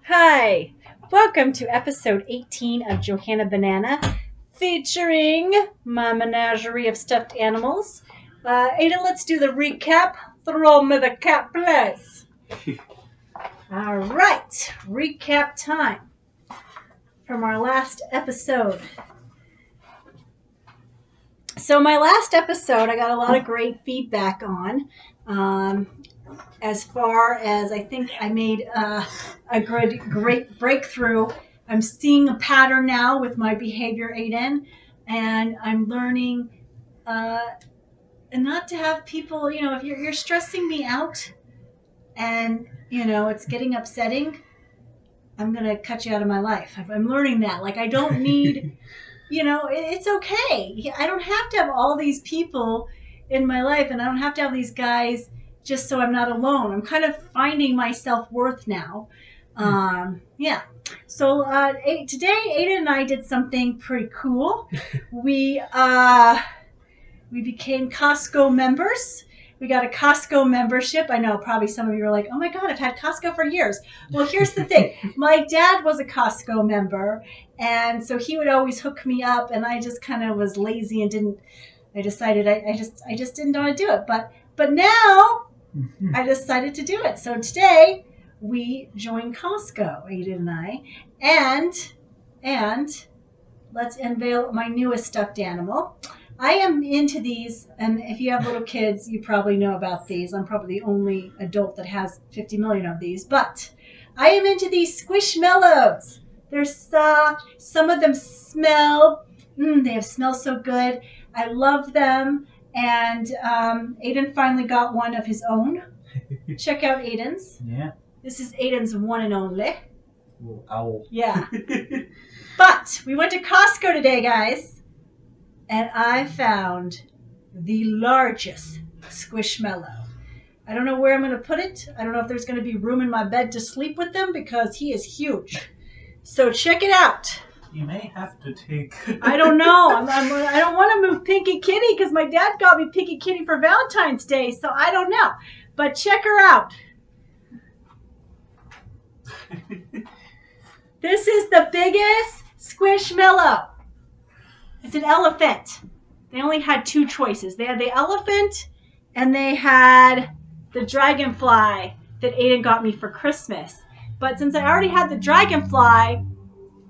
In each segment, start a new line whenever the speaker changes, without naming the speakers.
Hi, welcome to episode 18 of Johanna Banana, featuring my menagerie of stuffed animals. Ada, let's do the recap. Throw me the cap, please. All right, recap time from our last episode. So my last episode, I got a lot of great feedback on. As far as I think I made a great breakthrough. I'm seeing a pattern now with my behavior, Aiden, and I'm learning and not to have people, if you're stressing me out and, it's getting upsetting, I'm going to cut you out of my life. I'm learning that. Like, I don't need, it's okay. I don't have to have all these people in my life, and I don't have to have these guys just so I'm not alone. I'm kind of finding my self-worth now. Yeah. So today, Ada and I did something pretty cool. We became Costco members. We got a Costco membership. I know probably some of you are like, oh my God, I've had Costco for years. Well, here's the thing. My dad was a Costco member, and so he would always hook me up, and I just kind of was lazy and I decided I just didn't want to do it. But now I decided to do it. So today we joined Costco, Ada and I, and let's unveil my newest stuffed animal. I am into these, and if you have little kids, you probably know about these. I'm probably the only adult that has 50 million of these, but I am into these Squishmallows. They're soft. Some of them smell. They smell so good. I love them. And Aiden finally got one of his own. Check out Aiden's.
Yeah.
This is Aiden's one and only.
Little owl.
Yeah. But we went to Costco today, guys, and I found the largest Squishmallow. I don't know where I'm going to put it. I don't know if there's going to be room in my bed to sleep with him because he is huge. So check it out.
You may have to take...
I don't know. I don't want to move Pinky Kitty because my dad got me Pinky Kitty for Valentine's Day, so I don't know. But check her out. This is the biggest Squishmallow. It's an elephant. They only had two choices. They had the elephant and they had the dragonfly that Aiden got me for Christmas. But since I already had the dragonfly,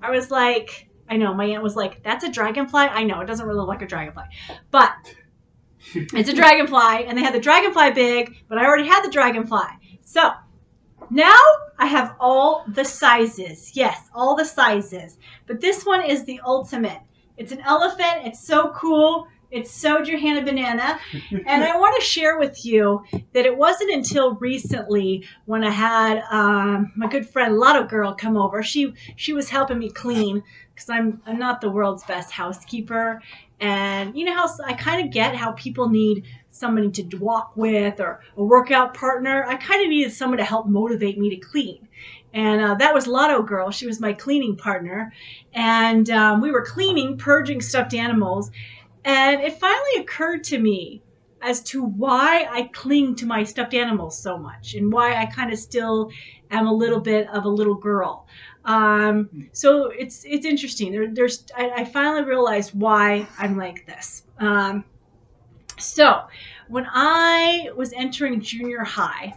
I was like, I know, my aunt was like, that's a dragonfly? I know, it doesn't really look like a dragonfly. But it's a dragonfly, and they had the dragonfly big, but I already had the dragonfly. So now I have all the sizes. Yes, all the sizes. But this one is the ultimate. It's an elephant. It's so cool. It's so Johanna Banana. And I want to share with you that it wasn't until recently when I had my good friend Lotto Girl come over. She was helping me clean because I'm not the world's best housekeeper. And you know how I kind of get how people need somebody to walk with or a workout partner. I kind of needed someone to help motivate me to clean. And that was Lotto Girl. She was my cleaning partner. And we were cleaning, purging stuffed animals. And it finally occurred to me as to why I cling to my stuffed animals so much and why I kind of still am a little bit of a little girl. So it's interesting. I finally realized why I'm like this. So when I was entering junior high,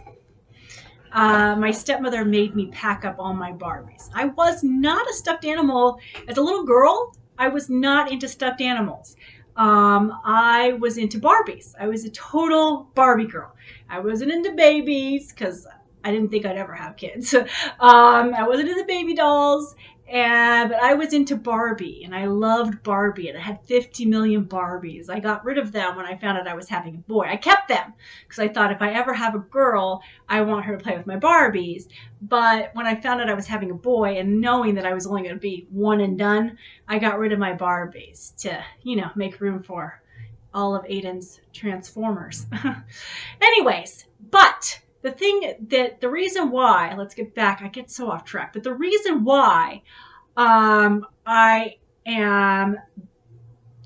my stepmother made me pack up all my Barbies. I was not a stuffed animal. As a little girl, I was not into stuffed animals. I was into Barbies. I was a total Barbie girl. I wasn't into babies because I didn't think I'd ever have kids. I wasn't into baby dolls, but I was into Barbie, and I loved Barbie, and I had 50 million Barbies. I got rid of them when I found out I was having a boy. I kept them because I thought if I ever have a girl, I want her to play with my Barbies. But when I found out I was having a boy and knowing that I was only going to be one and done, I got rid of my Barbies to, make room for all of Aiden's Transformers. Anyways, but the reason why, let's get back, I get so off track, but the reason why I am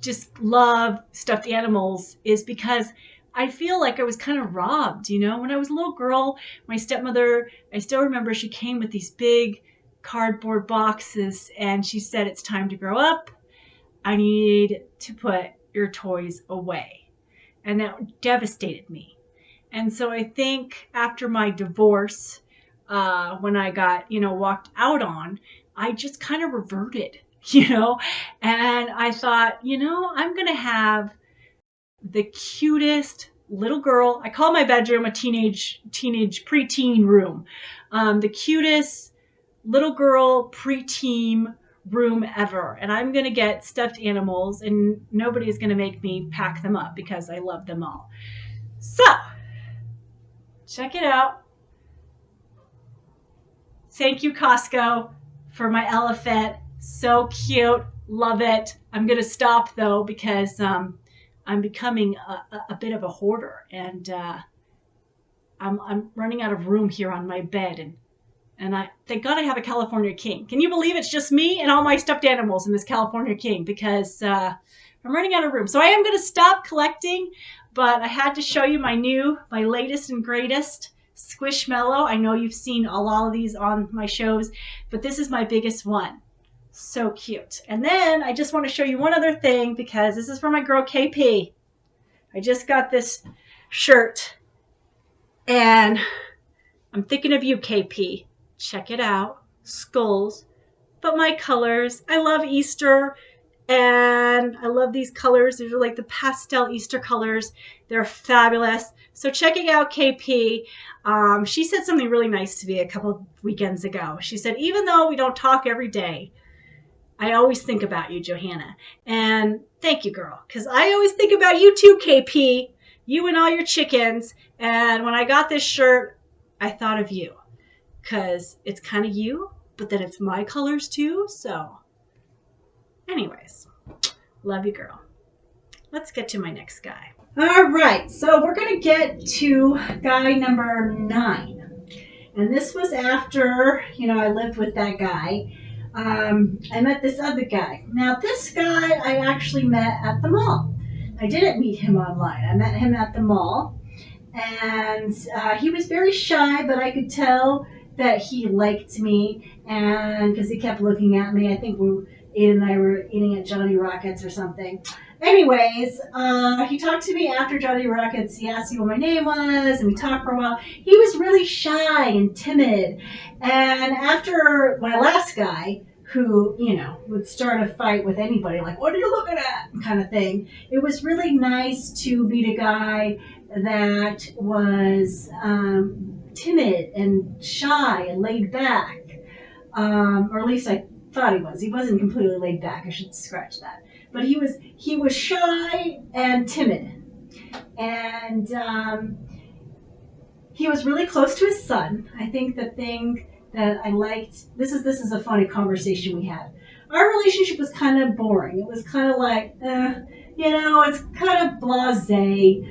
just love stuffed animals is because I feel like I was kind of robbed, When I was a little girl, my stepmother, I still remember she came with these big cardboard boxes, and she said, it's time to grow up. I need to put your toys away. And that devastated me. And so I think after my divorce, when I got, walked out on, I just kind of reverted, and I thought, I'm going to have the cutest little girl. I call my bedroom a teenage preteen room. The cutest little girl preteen room ever. And I'm going to get stuffed animals, and nobody's going to make me pack them up because I love them all. So, check it out. Thank you, Costco, for my elephant. So cute. Love it. I'm going to stop, though, because I'm becoming a bit of a hoarder. And I'm running out of room here on my bed. And I thank God I have a California King. Can you believe it's just me and all my stuffed animals in this California King? Because I'm running out of room. So I am going to stop collecting, but I had to show you my latest and greatest Squishmallow. I know you've seen all of these on my shows, but this is my biggest one. So cute. And then I just want to show you one other thing, because this is for my girl KP. I just got this shirt, and I'm thinking of you, KP. Check it out. Skulls. But my colors. I love Easter, and I love these colors. These are like the pastel Easter colors. They're fabulous. So checking out KP. She said something really nice to me a couple of weekends ago. She said, even though we don't talk every day, I always think about you, Johanna. And thank you, girl, because I always think about you too, KP. You and all your chickens. And when I got this shirt, I thought of you, because it's kind of you, but then it's my colors too. So anyways, love you, girl. Let's get to my next guy. All right, so we're going to get to guy number 9. And this was after, I lived with that guy. I met this other guy. Now, this guy I actually met at the mall. I didn't meet him online. I met him at the mall. And he was very shy, but I could tell that he liked me, and because he kept looking at me. I think Ada and I were eating at Johnny Rockets or something. Anyways, he talked to me after Johnny Rockets. He asked me what my name was, and we talked for a while. He was really shy and timid. And after my last guy, who, would start a fight with anybody, like, what are you looking at? Kind of thing. It was really nice to meet a guy that was timid and shy and laid back. Or at least I thought he was. He wasn't completely laid back. I should scratch that. But he was shy and timid. And he was really close to his son. I think the thing that I liked, this is a funny conversation we had. Our relationship was kind of boring. It was kind of like, it's kind of blasé.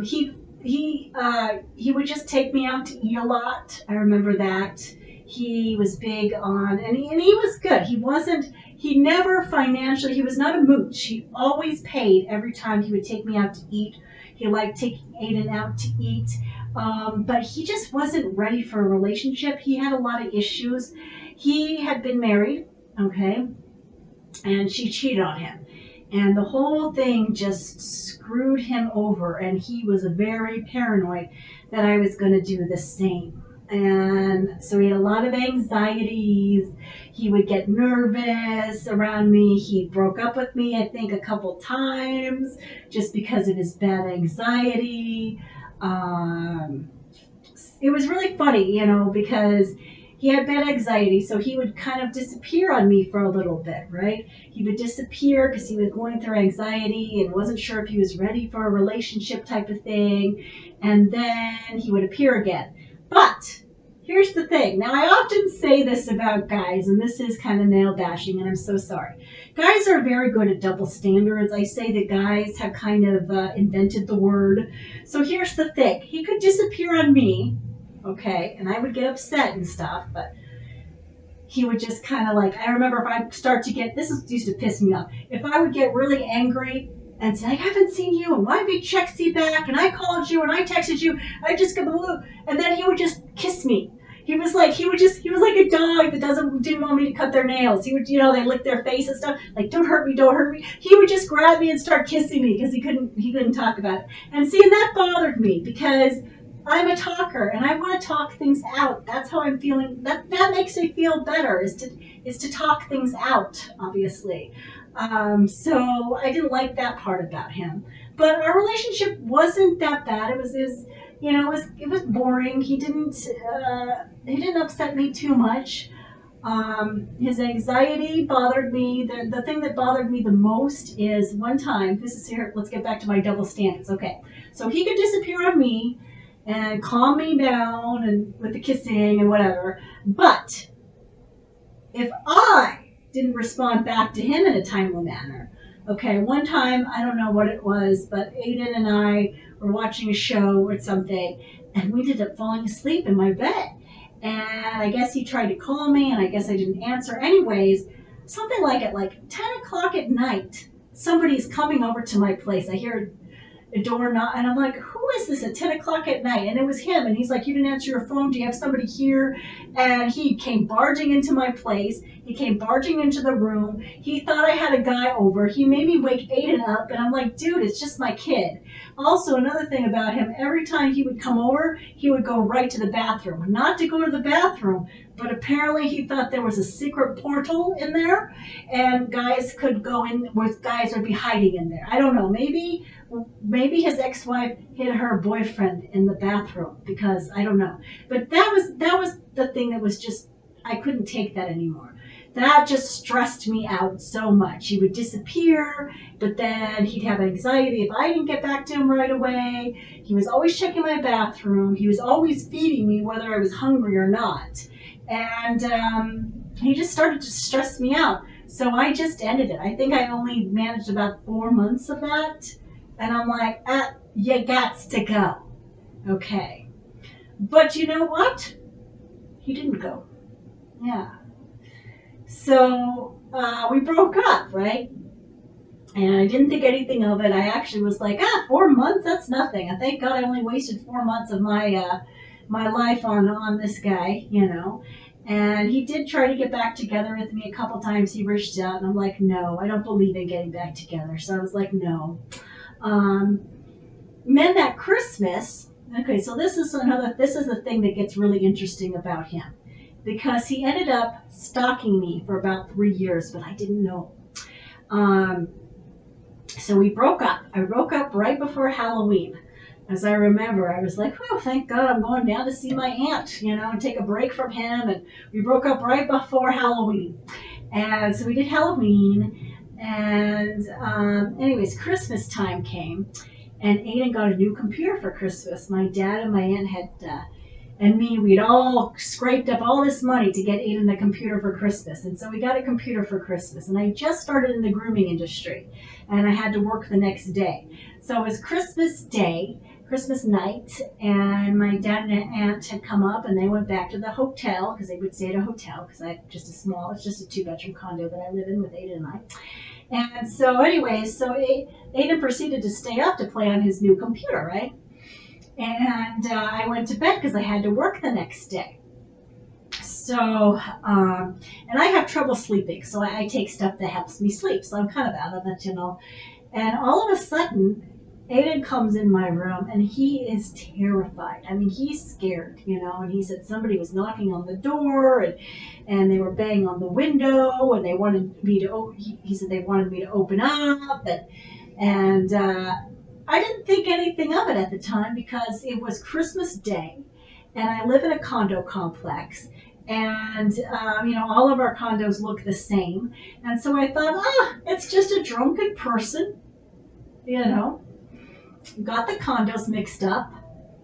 He would just take me out to eat a lot. I remember that. He was big on, and he was good. He was not a mooch. He always paid every time he would take me out to eat. He liked taking Aiden out to eat. But he just wasn't ready for a relationship. He had a lot of issues. He had been married, okay, and she cheated on him. And the whole thing just screwed him over, and he was very paranoid that I was going to do the same. And so he had a lot of anxieties. He would get nervous around me. He broke up with me, I think, a couple times just because of his bad anxiety. It was really funny, because he had bad anxiety, so he would kind of disappear on me for a little bit, right? He would disappear because he was going through anxiety and wasn't sure if he was ready for a relationship type of thing, and then he would appear again. But here's the thing. Now, I often say this about guys, and this is kind of male bashing, and I'm so sorry. Guys are very good at double standards. I say that guys have kind of invented the word. So here's the thing. He could disappear on me, okay, and I would get upset and stuff, but he would just kind of like, I remember if I start to get, used to piss me off. If I would get really angry and say, I haven't seen you, and why have you checked me back, and I called you, and I texted you, I just go, and then he would just kiss me. He was like he was like a dog that didn't want me to cut their nails. He would they lick their face and stuff like don't hurt me, don't hurt me. He would just grab me and start kissing me because he couldn't talk about it. And see, and that bothered me because I'm a talker and I want to talk things out. That's how I'm feeling. That makes me feel better is to talk things out, obviously. So I didn't like that part about him. But our relationship wasn't that bad. It was boring. He didn't upset me too much. His anxiety bothered me. The thing that bothered me the most is one time. This is here. Let's get back to my double standards. Okay, so he could disappear on me and calm me down and with the kissing and whatever. But if I didn't respond back to him in a timely manner, okay, one time I don't know what it was, but Aiden and I were watching a show or something, and we ended up falling asleep in my bed. And I guess he tried to call me, and I guess I didn't answer. Anyways, something like at like 10 o'clock at night, somebody's coming over to my place. I hear a door knock, and I'm like, who is this at 10 o'clock at night? And it was him, and he's like, you didn't answer your phone. Do you have somebody here? And he came barging into my place. He came barging into the room. He thought I had a guy over. He made me wake Aiden up, and I'm like, dude, it's just my kid. Also, another thing about him, every time he would come over, he would go right to the bathroom. Not to go to the bathroom, but apparently he thought there was a secret portal in there, and guys could go in, where guys would be hiding in there. I don't know, maybe his ex-wife hid her boyfriend in the bathroom, because I don't know. But that was the thing that was just, I couldn't take that anymore. That just stressed me out so much. He would disappear, but then he'd have anxiety if I didn't get back to him right away. He was always checking my bathroom. He was always feeding me whether I was hungry or not. And he just started to stress me out. So I just ended it. I think I only managed about 4 months of that. And I'm like, you gots to go. Okay. But you know what? He didn't go. Yeah. So we broke up, right? And I didn't think anything of it. I actually was like, 4 months? That's nothing. And thank God I only wasted 4 months of my life on this guy, And he did try to get back together with me a couple times. He reached out, and I'm like, no, I don't believe in getting back together. So I was like, no. Then that Christmas, okay, so this is the thing that gets really interesting about him. Because he ended up stalking me for about 3 years, but I didn't know. So we broke up. I broke up right before Halloween. As I remember, I was like, oh, thank God I'm going down to see my aunt, and take a break from him. And we broke up right before Halloween. And so we did Halloween. And anyways, Christmas time came. And Aiden got a new computer for Christmas. My dad and my aunt and me, we'd all scraped up all this money to get Aiden a computer for Christmas. And so we got a computer for Christmas. And I just started in the grooming industry. And I had to work the next day. So it was Christmas Day, Christmas night, and my dad and aunt had come up, and they went back to the hotel, because they would stay at a hotel, because it's just a 2-bedroom condo that I live in with Aiden and I. And so anyways, Aiden proceeded to stay up to play on his new computer, right? And I went to bed because I had to work the next day. So, and I have trouble sleeping, so I take stuff that helps me sleep. So I'm kind of out of it, And all of a sudden, Aiden comes in my room, and he is terrified. I mean, he's scared, And he said somebody was knocking on the door, and they were banging on the window, and they wanted me to. He said they wanted me to open up, and I didn't think anything of it at the time because it was Christmas Day, and I live in a condo complex, and all of our condos look the same, and so I thought, it's just a drunken person, got the condos mixed up,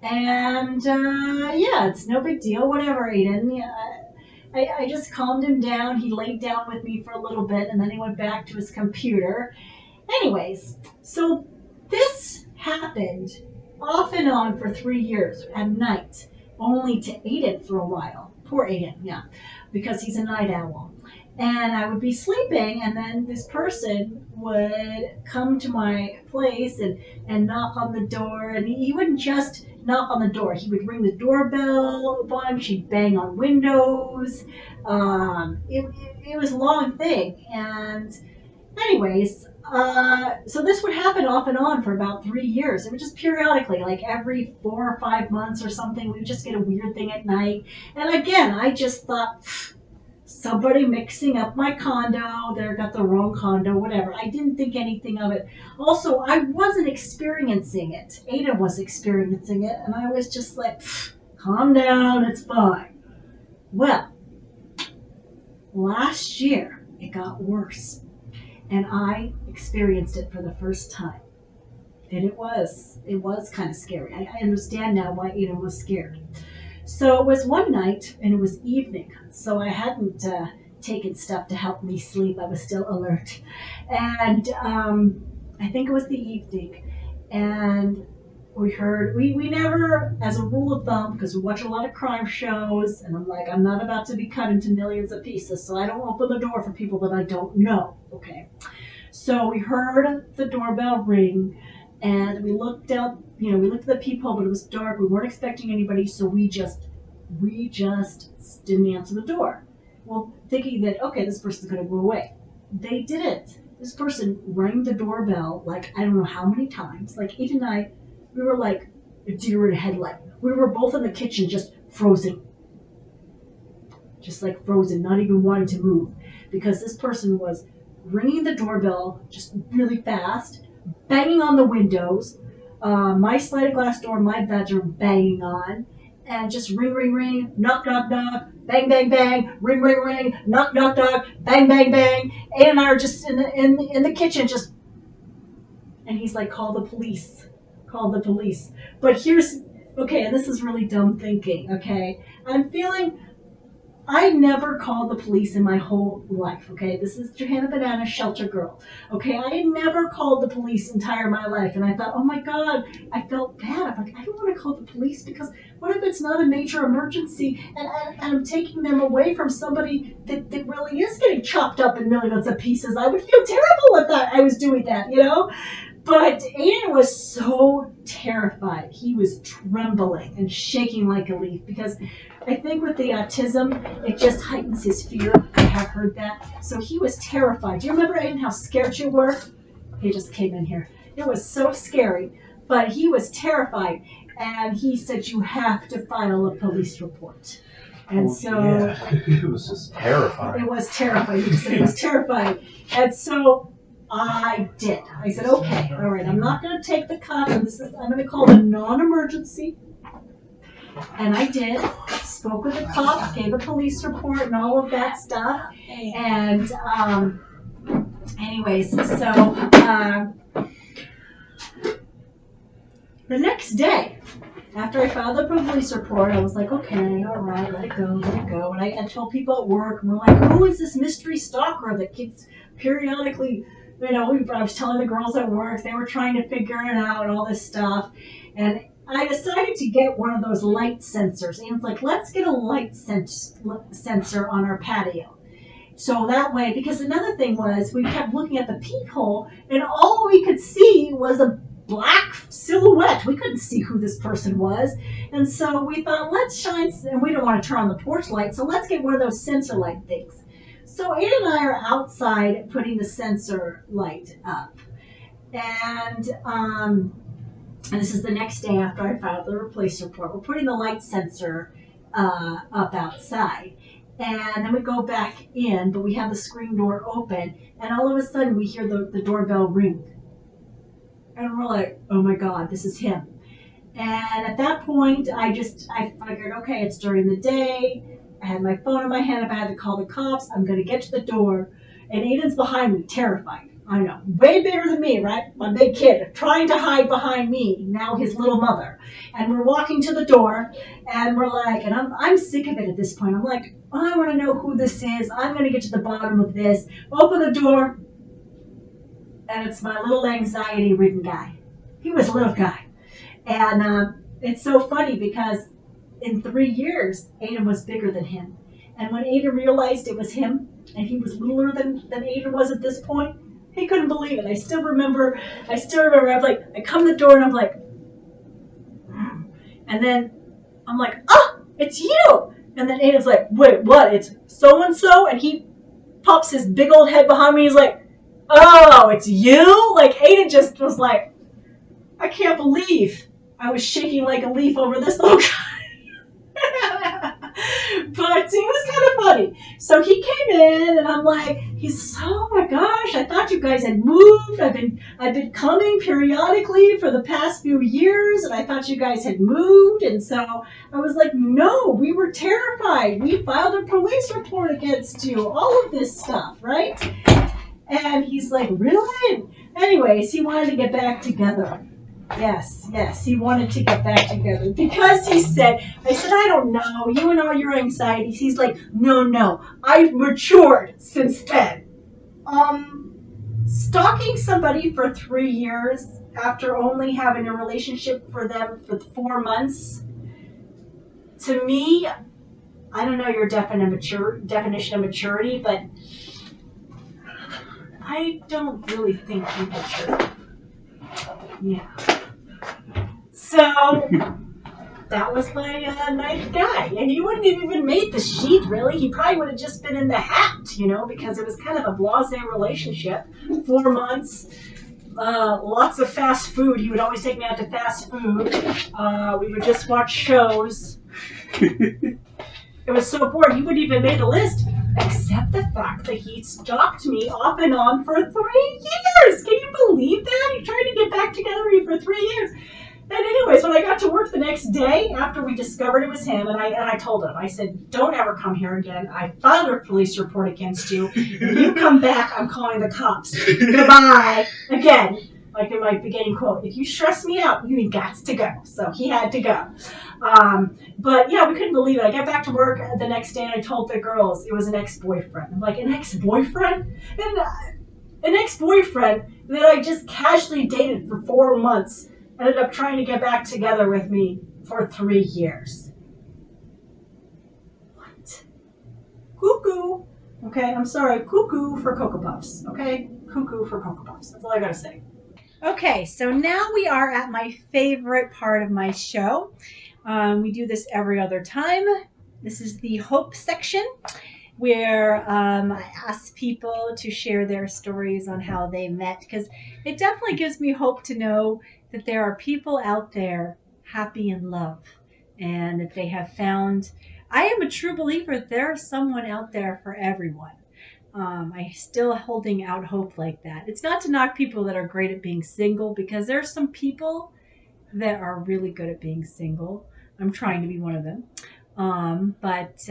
and it's no big deal, whatever, Aiden. I just calmed him down. He laid down with me for a little bit, and then he went back to his computer. Anyways, so this happened off and on for 3 years at night, only to Aiden for a while. Poor Aiden, yeah, because he's a night owl. And I would be sleeping, and then this person would come to my place and knock on the door, and he wouldn't just, knock on the door. He would ring the doorbell a bunch. He'd bang on windows. It was a long thing. And anyways, so this would happen off and on for about 3 years. It would just periodically, like every 4 or 5 months or something, we would just get a weird thing at night. And again, I just thought, somebody mixing up my condo, they got the wrong condo, whatever. I didn't think anything of it. Also, I wasn't experiencing it. Ada was experiencing it, and I was just like, calm down, it's fine. Well, last year, it got worse. And I experienced it for the first time. And it was kind of scary. I understand now why Ada was scared. So it was one night, and it was evening. So I hadn't taken stuff to help me sleep. I was still alert. And I think it was the evening. And we never, as a rule of thumb, because we watch a lot of crime shows, and I'm like, I'm not about to be cut into millions of pieces, so I don't open the door for people that I don't know, okay? So we heard the doorbell ring, and we looked out, we looked at the peephole, but it was dark, we weren't expecting anybody, so we just didn't answer the door. Well, thinking that, okay, this person's gonna go away. They didn't. This person rang the doorbell, like, I don't know how many times, like Ada and I, we were like a deer in a headlight. We were both in the kitchen just frozen. Just like frozen, not even wanting to move. Because this person was ringing the doorbell just really fast, banging on the windows, my sliding glass door, my bedroom banging on, and just ring, ring, ring, knock, knock, knock, bang, bang, bang, ring, ring, ring, knock, knock, knock, bang, bang, bang. Ada and I are just in the kitchen just, and he's like, call the police. Call the police. But here's, okay, and this is really dumb thinking, okay? I never called the police in my whole life, okay? This is Johanna Banana, shelter girl, okay? I had never called the police entire my life, and I thought, oh my God, I felt bad. I'm like, I don't want to call the police because what if it's not a major emergency and I'm taking them away from somebody that really is getting chopped up in millions of pieces? I would feel terrible if I was doing that, But Aiden was so terrified. He was trembling and shaking like a leaf because I think with the autism, it just heightens his fear. I have heard that. So he was terrified. Do you remember, Aiden, how scared you were? He just came in here. It was so scary, but he was terrified. And he said, you have to file a police report. And
yeah. It was just terrifying.
It was terrifying. He said it was terrifying. And so I did. I said, okay, all right, I'm not going to take the cops. I'm going to call a non-emergency. And I did. Spoke with the cop, gave a police report and all of that stuff. And anyways, so the next day, after I filed the police report, I was like, okay, all right, let it go. And I told people at work, and we're like, who is this mystery stalker that keeps periodically, I was telling the girls at work, they were trying to figure it out and all this stuff. And I decided to get one of those light sensors. And it's like, let's get a light sensor on our patio. So that way, because another thing was, we kept looking at the peephole, and all we could see was a black silhouette. We couldn't see who this person was. And so we thought, let's shine, and we don't want to turn on the porch light, so let's get one of those sensor light things. So Ada and I are outside putting the sensor light up. And this is the next day after I filed the replace report. We're putting the light sensor up outside. And then we go back in, but we have the screen door open, and all of a sudden we hear the doorbell ring. And we're like, oh my God, this is him. And at that point, I figured, okay, it's during the day. I had my phone in my hand. If I had to call the cops, I'm going to get to the door. And Aiden's behind me, terrified. I know, way bigger than me, right? My big kid, trying to hide behind me, now his little mother. And we're walking to the door, and we're like, and I'm sick of it at this point. I'm like, I want to know who this is. I'm going to get to the bottom of this. Open the door, and it's my little anxiety-ridden guy. He was a little guy. And it's so funny because in 3 years, Aiden was bigger than him. And when Aiden realized it was him, and he was littler than Aiden was at this point, he couldn't believe it. I still remember, I was like, I come to the door and I'm like, And then I'm like, oh, it's you. And then Aiden's like, wait, what? It's so-and-so? And he pops his big old head behind me. He's like, oh, it's you? Like, Aiden just was like, I can't believe I was shaking like a leaf over this little guy. But it was kind of funny. So he came in, and I'm like, oh my gosh, I thought you guys had moved. I've been coming periodically for the past few years, and I thought you guys had moved. And so I was like, no, we were terrified. We filed a police report against you. All of this stuff, right? And he's like, really? Anyways, he wanted to get back together. Yes, he wanted to get back together because I said, I don't know, you and all your anxieties. He's like, no, I've matured since then. Stalking somebody for 3 years after only having a relationship for them for 4 months, to me, I don't know your definition of maturity, but I don't really think you matured. Yeah. So that was my ninth guy, and he wouldn't have even made the sheet, really. He probably would have just been in the hat, because it was kind of a blasé relationship. 4 months, lots of fast food. He would always take me out to fast food. We would just watch shows. It was so boring. He wouldn't even make the list, except the fact that he stalked me off and on for 3 years. Can you believe that? He tried to get back together with me for 3 years. And anyways, when I got to work the next day after we discovered it was him, and I told him, I said, don't ever come here again. I filed a police report against you. When you come back, I'm calling the cops. Goodbye. Again, like in my beginning quote, if you stress me out, you got to go. So he had to go. But yeah, we couldn't believe it. I got back to work the next day and I told the girls it was an ex-boyfriend. I'm like, an ex-boyfriend? And an ex-boyfriend that I just casually dated for 4 months ended up trying to get back together with me for 3 years. What? Cuckoo. Okay, I'm sorry. Cuckoo for Cocoa Puffs. Okay? Cuckoo for Cocoa Puffs. That's all I gotta say. Okay, so now we are at my favorite part of my show. We do this every other time. This is the hope section, where I ask people to share their stories on how they met, because it definitely gives me hope to know that there are people out there happy in love, and that they have found. I am a true believer that there's someone out there for everyone. I'm still holding out hope like that. It's not to knock people that are great at being single, because there's some people that are really good at being single. I'm trying to be one of them. But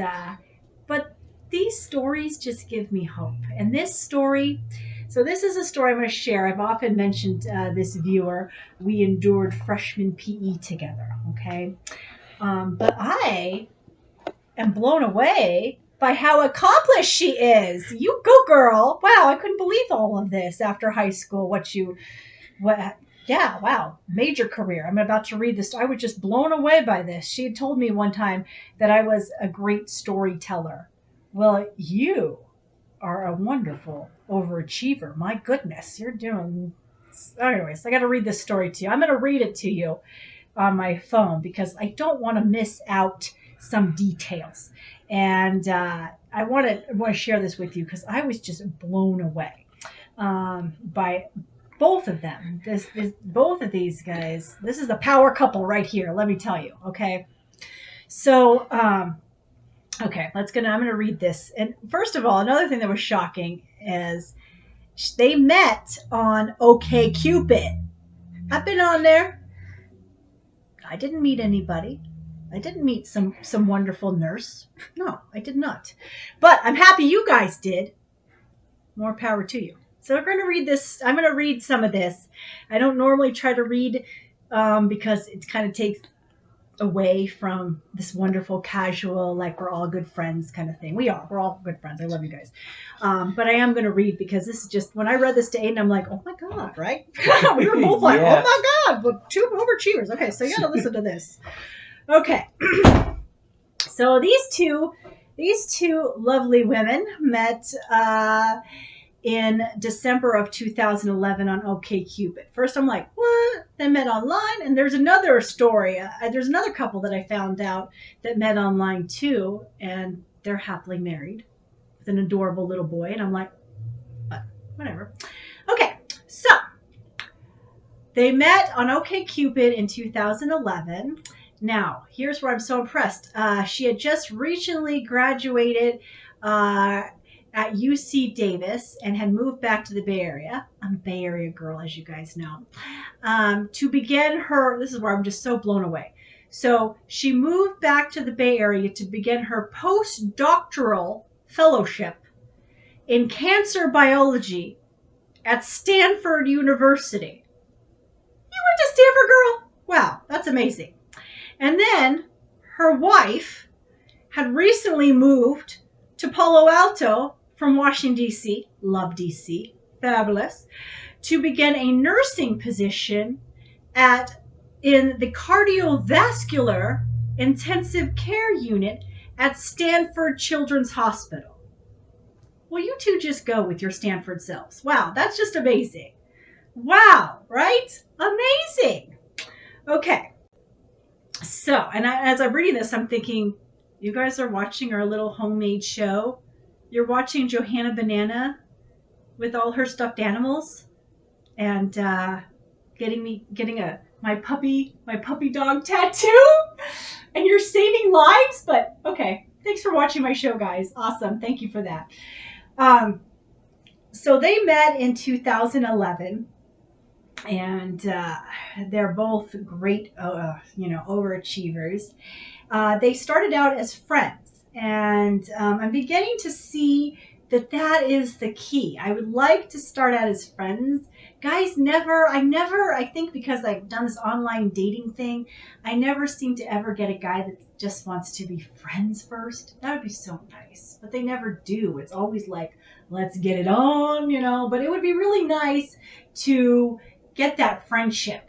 these stories just give me hope. And this story, so this is a story I'm going to share. I've often mentioned this viewer. We endured freshman PE together, okay? But I am blown away by how accomplished she is. You go, girl. Wow, I couldn't believe all of this after high school. Yeah, wow. Major career. I'm about to read this. I was just blown away by this. She had told me one time that I was a great storyteller. Well, you are a wonderful overachiever. My goodness, you're doing... Anyways, I got to read this story to you. I'm going to read it to you on my phone because I don't want to miss out some details. And I want to share this with you because I was just blown away by both of them. Both of these guys. This is the power couple right here. Let me tell you. Okay. So, okay, I'm going to read this. And first of all, another thing that was shocking is they met on OkCupid. I've been on there. I didn't meet anybody. I didn't meet some wonderful nurse. No, I did not. But I'm happy you guys did. More power to you. So we're going to read this. I'm going to read some of this. I don't normally try to read because it kind of takes away from this wonderful casual, like we're all good friends kind of thing. We're all good friends. I love you guys. But I am going to read because this is just, when I read this to Aiden, I'm like, oh my God, right? We were both like, yeah. Oh my God, but two overachievers. Okay, so you got to listen to this. Okay. So these two lovely women met in December of 2011 on OkCupid. First, I'm like, what? They met online, and there's another story. There's another couple that I found out that met online too, and they're happily married with an adorable little boy. And I'm like, whatever. Okay, so they met on OkCupid in 2011. Now, here's where I'm so impressed. She had just recently graduated at UC Davis and had moved back to the Bay Area. I'm a Bay Area girl, as you guys know. To begin her, this is where I'm just so blown away. So she moved back to the Bay Area to begin her postdoctoral fellowship in cancer biology at Stanford University. You went to Stanford, girl? Wow, that's amazing. And then her wife had recently moved to Palo Alto from Washington, D.C. Love D.C. Fabulous. To begin a nursing position in the cardiovascular intensive care unit at Stanford Children's Hospital. Well, you two just go with your Stanford selves. Wow, that's just amazing. Wow, right? Amazing. Okay. So, and as I'm reading this, I'm thinking, you guys are watching our little homemade show. You're watching Johanna Banana with all her stuffed animals and getting my puppy dog tattoo, and you're saving lives. But okay, thanks for watching my show, guys. Awesome, thank you for that. So they met in 2011, and they're both great, overachievers. They started out as friends, and I'm beginning to see that is the key. I would like to start out as friends. Guys, I think because I've done this online dating thing, I never seem to ever get a guy that just wants to be friends first. That would be so nice, but they never do. It's always like, let's get it on, but it would be really nice to get that friendship,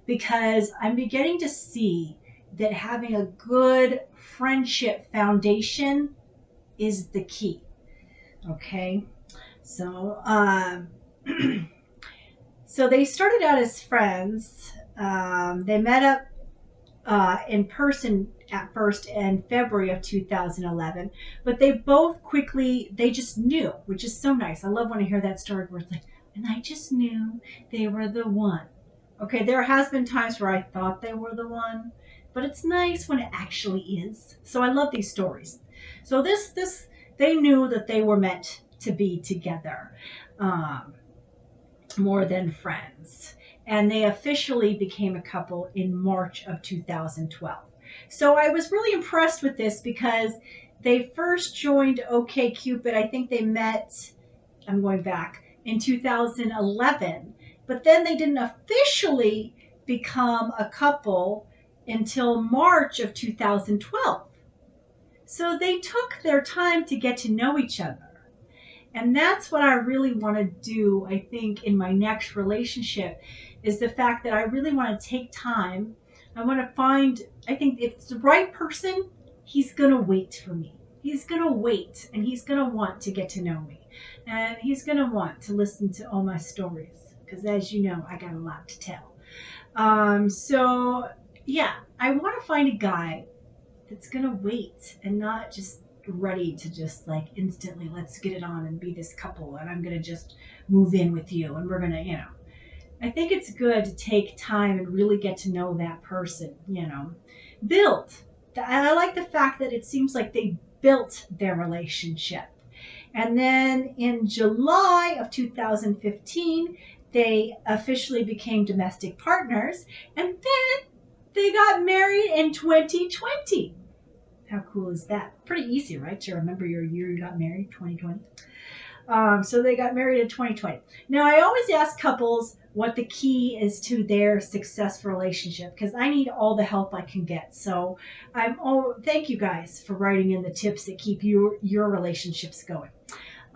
because I'm beginning to see that having a good friendship foundation is the key. Okay, so so they started out as friends. They met up in person at first in February of 2011, but they just knew, which is so nice. I love when I hear that story where it's like, and I just knew they were the one. Okay, there has been times where I thought they were the one, but it's nice when it actually is. So I love these stories. So they knew that they were meant to be together, more than friends. And they officially became a couple in March of 2012. So I was really impressed with this because they first joined OkCupid. I think they met, I'm going back, in 2011. But then they didn't officially become a couple until March of 2012. So they took their time to get to know each other. And that's what I really want to do, I think, in my next relationship, is the fact that I really want to take time. I want to find, I think if it's the right person, he's going to wait for me. He's going to wait, and he's going to want to get to know me. And he's going to want to listen to all my stories, because as you know, I got a lot to tell. So, yeah, I want to find a guy that's going to wait and not just ready to just like instantly, let's get it on and be this couple, and I'm going to just move in with you, and we're going to, I think it's good to take time and really get to know that person, build. I like the fact that it seems like they built their relationship. And then in July of 2015, they officially became domestic partners, and then they got married in 2020. How cool is that? Pretty easy, right? To remember your year you got married, 2020. So they got married in 2020. Now, I always ask couples what the key is to their successful relationship, because I need all the help I can get. So thank you guys for writing in the tips that keep your relationships going.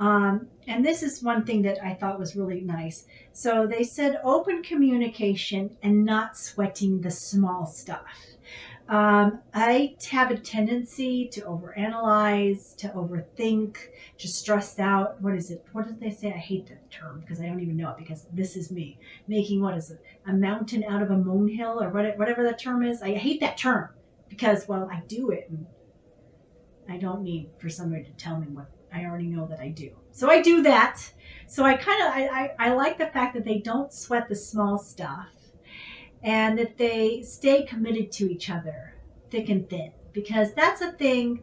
And this is one thing that I thought was really nice. So they said open communication and not sweating the small stuff. I have a tendency to overanalyze, to overthink, just stressed out. What is it? What did they say? I hate that term because I don't even know it because this is me making, what is it? A mountain out of a molehill or whatever that term is. I hate that term because, well, I do it and I don't need for somebody to tell me what I already know that I do. So I do that. So I like the fact that they don't sweat the small stuff and that they stay committed to each other thick and thin because that's a thing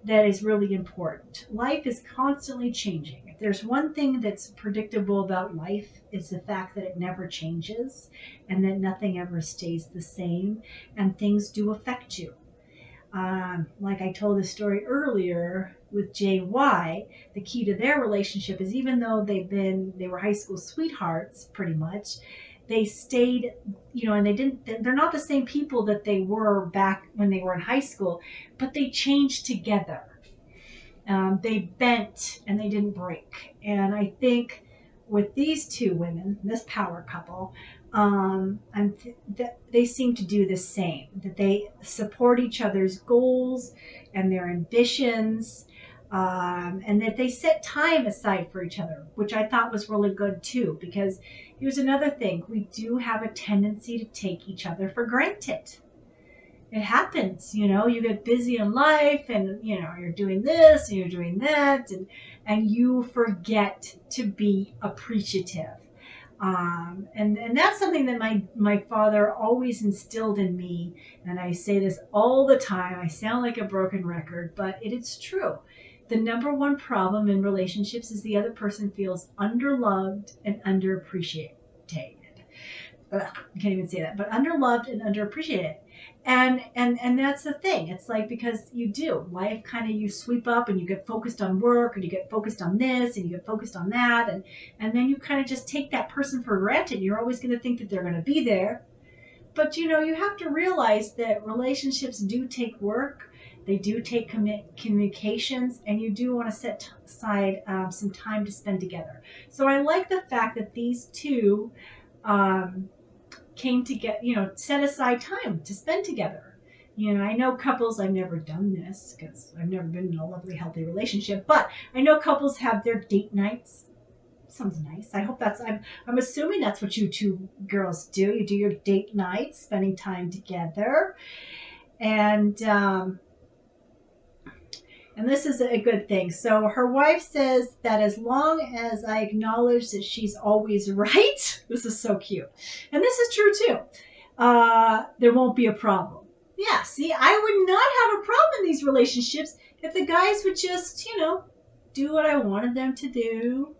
that is really important. Life is constantly changing. If there's one thing that's predictable about life, it's the fact that it never changes and that nothing ever stays the same and things do affect you. Like I told the story earlier with JY, the key to their relationship is even though they were high school sweethearts pretty much, they stayed, and they're not the same people that they were back when they were in high school, but they changed together. They bent and they didn't break. And I think with these two women, this power couple, they seem to do the same. That they support each other's goals and their ambitions, and that they set time aside for each other, which I thought was really good too. Because here's another thing: we do have a tendency to take each other for granted. It happens, you get busy in life and you're doing this and you're doing that, and you forget to be appreciative. And that's something that my father always instilled in me, and I say this all the time. I sound like a broken record, but it is true. The number one problem in relationships is the other person feels underloved and underappreciated. Ugh, I can't even say that, but underloved and underappreciated. And that's the thing. It's like, because you do life kind of, you sweep up and you get focused on work and you get focused on this and you get focused on that, and then you kind of just take that person for granted. You're always going to think that they're going to be there, but you have to realize that relationships do take work. They do take communications, and you do want to set aside some time to spend together. So I like the fact that these two came together, set aside time to spend together. I know couples, I've never done this because I've never been in a lovely, healthy relationship, but I know couples have their date nights. Sounds nice. I hope I'm assuming that's what you two girls do. You do your date nights, spending time together. And this is a good thing. So her wife says that as long as I acknowledge that she's always right, this is so cute. And this is true too. There won't be a problem. Yeah, see, I would not have a problem in these relationships if the guys would just, do what I wanted them to do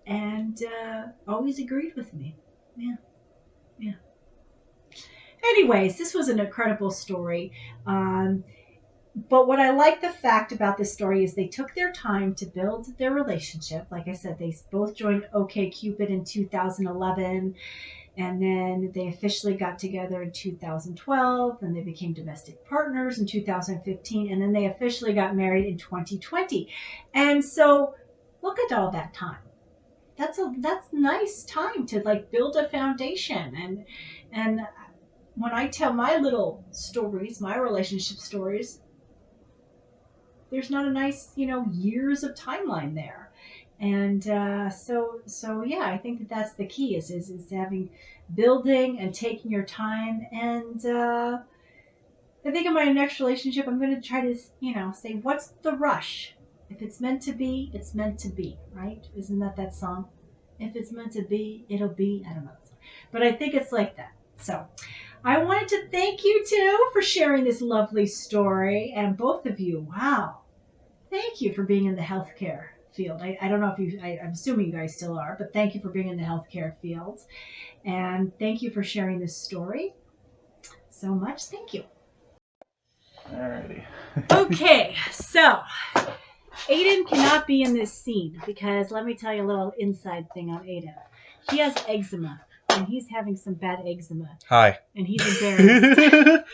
and always agreed with me. Yeah, yeah. Anyways, this was an incredible story. But what I like the fact about this story is they took their time to build their relationship. Like I said, they both joined OkCupid in 2011, and then they officially got together in 2012, and they became domestic partners in 2015, and then they officially got married in 2020. And so look at all that time. That's nice time to like build a foundation. And when I tell my little stories, my relationship stories, there's not a nice, years of timeline there. And so yeah, I think that that's the key is having, building and taking your time. And I think in my next relationship, I'm going to try to, say, what's the rush? If it's meant to be, it's meant to be, right? Isn't that song? If it's meant to be, it'll be. I don't know. But I think it's like that. So I wanted to thank you too for sharing this lovely story. And both of you, wow. Thank you for being in the healthcare field. I don't know if I'm assuming you guys still are, but thank you for being in the healthcare field. And thank you for sharing this story so much. Thank you.
Alrighty.
Okay, so Aiden cannot be in this scene because let me tell you a little inside thing on Aiden. He has eczema, and he's having some bad eczema.
Hi.
And he's embarrassed.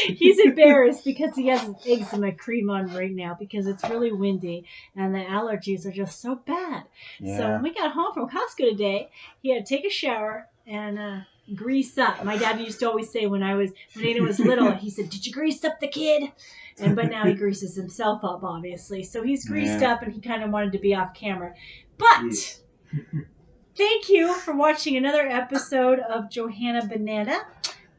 He's embarrassed because he has eczema cream on right now because it's really windy and the allergies are just so bad.
Yeah.
So when we got home from Costco today, he had to take a shower and grease up. My dad used to always say when Aiden was little, he said, "Did you grease up the kid?" But now he greases himself up, obviously. So he's greased up, and he kind of wanted to be off camera. But thank you for watching another episode of Johanna Banana.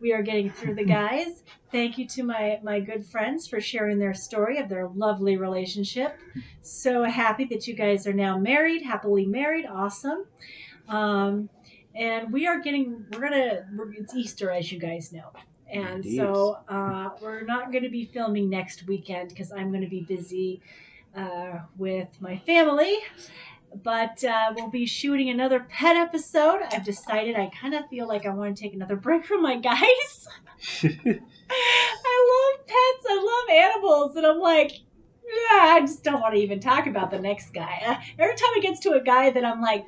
We are getting through the guys. Thank you to my good friends for sharing their story of their lovely relationship. So happy that you guys are now married, happily married. Awesome. And it's Easter, as you guys know. And so we're not going to be filming next weekend because I'm going to be busy with my family. But we'll be shooting another pet episode. I've decided I kind of feel like I want to take another break from my guys. I love pets. I love animals. And I'm like, I just don't want to even talk about the next guy. Every time it gets to a guy that I'm like,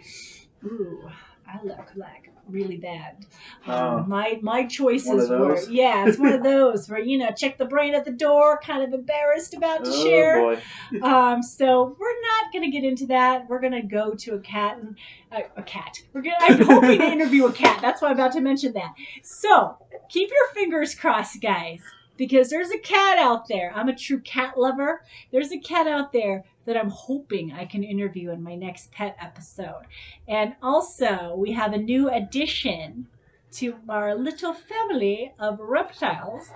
ooh, I look like really bad. My choices were, it's one of those where, check the brain at the door, kind of embarrassed about to share.
Boy.
So we're not going to get into that. We're going to go to a cat. I'm hoping to interview a cat. That's why I'm about to mention that. So keep your fingers crossed, guys, because there's a cat out there. I'm a true cat lover. There's a cat out there that I'm hoping I can interview in my next pet episode. And also, we have a new addition to our little family of reptiles.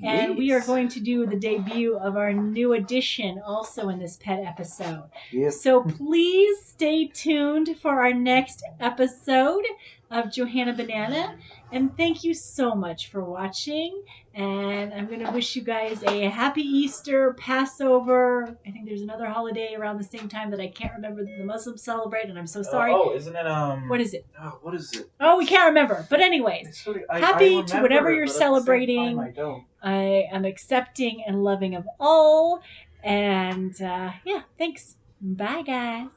And we are going to do the debut of our new addition also in this pet episode.
Yep.
So please stay tuned for our next episode of Johanna Banana. And thank you so much for watching. And I'm going to wish you guys a happy Easter, Passover. I think there's another holiday around the same time that I can't remember that the Muslims celebrate, and I'm so sorry.
Isn't it
What is it?
what is it?
Oh, we can't remember. But anyways, happy to whatever you're celebrating. I am accepting and loving of all. And thanks. Bye, guys.